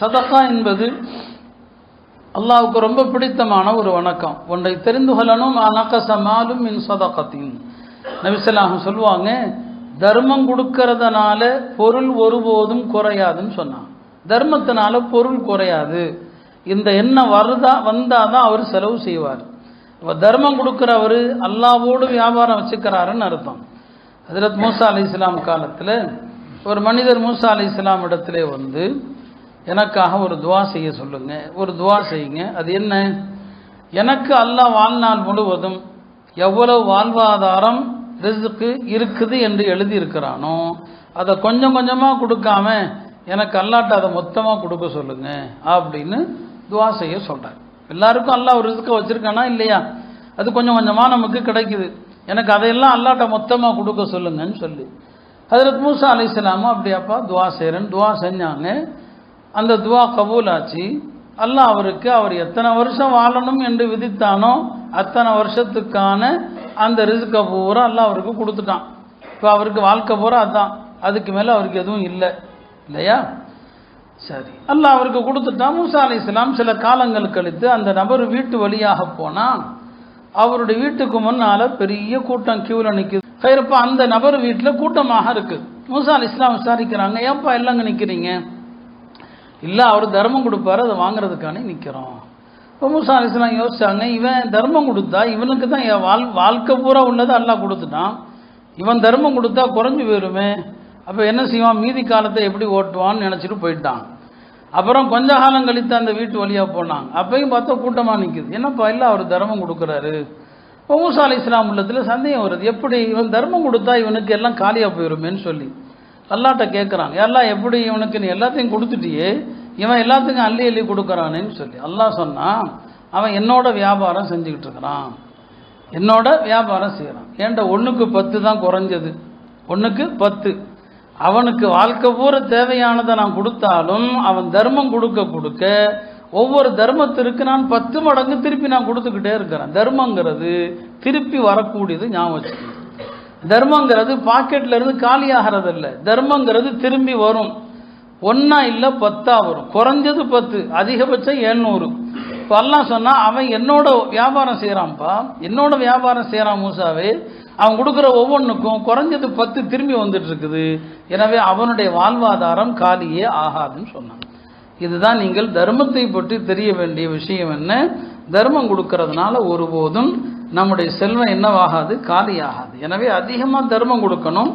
சதகா என்பது அல்லாஹ்வுக்கு ரொம்ப பிடித்தமான ஒரு வணக்கம். ஒன்றை தெரிந்து கொள்ளணும். அனகசமாலும் மின் சதகத்தின் நபி ஸல்லல்லாஹு அலைஹி சொல்லுவாங்க, தர்மம் கொடுக்கறதுனால பொருள் ஒருபோதும் குறையாதுன்னு சொன்னாங்க. தர்மத்தினால பொருள் குறையாது. இந்த எண்ணம் வந்தாதான் அவர் செலவு செய்வார். இப்போ தர்மம் கொடுக்குறவர் அல்லாஹ்வோடு வியாபாரம் வச்சுக்கிறாருன்னு அர்த்தம். ஹஜ்ரத் மூசா அலைஹிஸ்ஸலாம் காலத்தில் ஒரு மனிதர் மூசா அலைஹிஸ்ஸலாம் இடத்திலே வந்து, எனக்காக ஒரு துவா செய்ய சொல்லுங்க, ஒரு துவா செய்யுங்க. அது என்ன? எனக்கு அல்லாஹ் வாழ்நாள் முழுவதும் எவ்வளவு வாழ்வாதாரம் ரிஸ்க்கு இருக்குது என்று எழுதி இருக்கிறானோ அதை கொஞ்சம் கொஞ்சமாக கொடுக்காம எனக்கு அல்லாட்ட அதை மொத்தமாக கொடுக்க சொல்லுங்க அப்படின்னு துவா செய்ய சொல்கிறார். எல்லாருக்கும் அல்லாஹ் ஒரு ரிஸ்க்கை வச்சுருக்கானா இல்லையா? அது கொஞ்சம் கொஞ்சமாக நமக்கு கிடைக்குது. எனக்கு அதையெல்லாம் அல்லாட்ட மொத்தமாக கொடுக்க சொல்லுங்கன்னு சொல்லி ஹஜ்ரத் மூசா அலைஹிஸ்ஸலாம் அப்படியாப்பா துவா செய்கிறேன்னு துவா செஞ்சாங்க. அந்த துவா கபூல் ஆச்சு. அல்லாஹ் அவருக்கு அவர் எத்தனை வருஷம் வாழணும் என்று விதித்தானோ அத்தனை வருஷத்துக்கான அந்த ரிஸ்கை பூரா அல்லாஹ் அவருக்கு கொடுத்துட்டான். இப்போ அவருக்கு வாழ்க்கை பூரா அதுதான், அதுக்கு மேலே அவருக்கு எதுவும் இல்லை இல்லையா? சரி, அல்லாஹ் அவருக்கு கொடுத்துட்டான். மூசா அலைஹிஸ்ஸலாம் சில காலங்கள் கழித்து அந்த நபர் வீட்டு வழியாக போனால் அவருடைய வீட்டுக்கு முன்னால் பெரிய கூட்டம் கியூவில் நிற்குது. கைரப்பா அந்த நபர் வீட்டில் கூட்டமாக இருக்குது. மூசா அலைஹிஸ்ஸலாம் விசாரிக்கிறாங்க, ஏன்ப்பா இல்லைங்க நிற்கிறீங்க? இல்லை, அவர் தர்மம் கொடுப்பாரு, அதை வாங்குறதுக்கானே நிற்கிறோம். இப்போ மூசா அலைஹிஸ்ஸலாம் யோசிச்சாங்க, இவன் தர்மம் கொடுத்தா இவனுக்கு தான் வாழ்க்கை பூரா உள்ளதை அல்லாஹ் கொடுத்துட்டான், இவன் தர்மம் கொடுத்தா குறைஞ்சி போயிருமே, அப்போ என்ன செய்வான், மீதி காலத்தை எப்படி ஓட்டுவான்னு நினச்சிட்டு போயிட்டான். அப்புறம் கொஞ்ச காலம் கழித்து அந்த வீட்டு வழியாக போனாங்க. அப்பையும் பார்த்தா கூட்டமாக நிற்குது. என்னப்பா இல்லை அவர் தர்மம் கொடுக்குறாரு. இப்போ மூசா அலைஹிஸ்ஸலாம் உள்ளத்தில் சந்தேகம் வருது, எப்படி இவன் தர்மம் கொடுத்தா இவனுக்கு எல்லாம் காலியாக போயிருமேன்னு சொல்லி அல்லாட்ட கேட்குறாங்க, எல்லாம் எப்படி இவனுக்கு நீ எல்லாத்தையும் கொடுத்துட்டியே, இவன் எல்லாத்துக்கும் அள்ளி அள்ளி கொடுக்குறானேன்னு சொல்லி அல்லாஹ் சொன்னான், அவன் என்னோட வியாபாரம் செஞ்சுக்கிட்டு இருக்கிறான், என்னோட வியாபாரம் செய்கிறான். ஏன்டா 1க்கு 10 தான் குறைஞ்சது, 1க்கு 10. அவனுக்கு வாழ்க்கை பூரா தேவையானதை நான் கொடுத்தாலும் அவன் தர்மம் கொடுக்க கொடுக்க ஒவ்வொரு தர்மத்திற்கு நான் 10 மடங்கு திருப்பி நான் கொடுத்துக்கிட்டே இருக்கிறேன். தர்மங்கிறது திருப்பி வரக்கூடியது, ஞாபகம் வச்சுக்கணும். தர்மங்கிறது பாக்கெட்ல இருந்து காலியாகிறது இல்லை, தர்மங்கிறது திரும்பி வரும். 1 இல்லை 10 வரும், குறைஞ்சது 10, அதிகபட்சம் 700. இப்போ அல்லாஹ் சொன்னா அவன் என்னோட வியாபாரம் செய்கிறான்ப்பா, என்னோட வியாபாரம் செய்கிறான் மூசாவே, அவன் கொடுக்குற ஒவ்வொன்றுக்கும் குறைஞ்சது 10 திரும்பி வந்துட்டு இருக்குது. எனவே அவனுடைய வாழ்வாதாரம் காலியே ஆகாதுன்னு சொன்னான். இதுதான் நீங்கள் தர்மத்தை பற்றி தெரிய வேண்டிய விஷயம். என்ன? தர்மம் கொடுக்கறதுனால ஒருபோதும் நம்முடைய செல்வம் என்னவாகாது, காலியாகாது. எனவே அதிகமாக தர்மம் கொடுக்கணும்.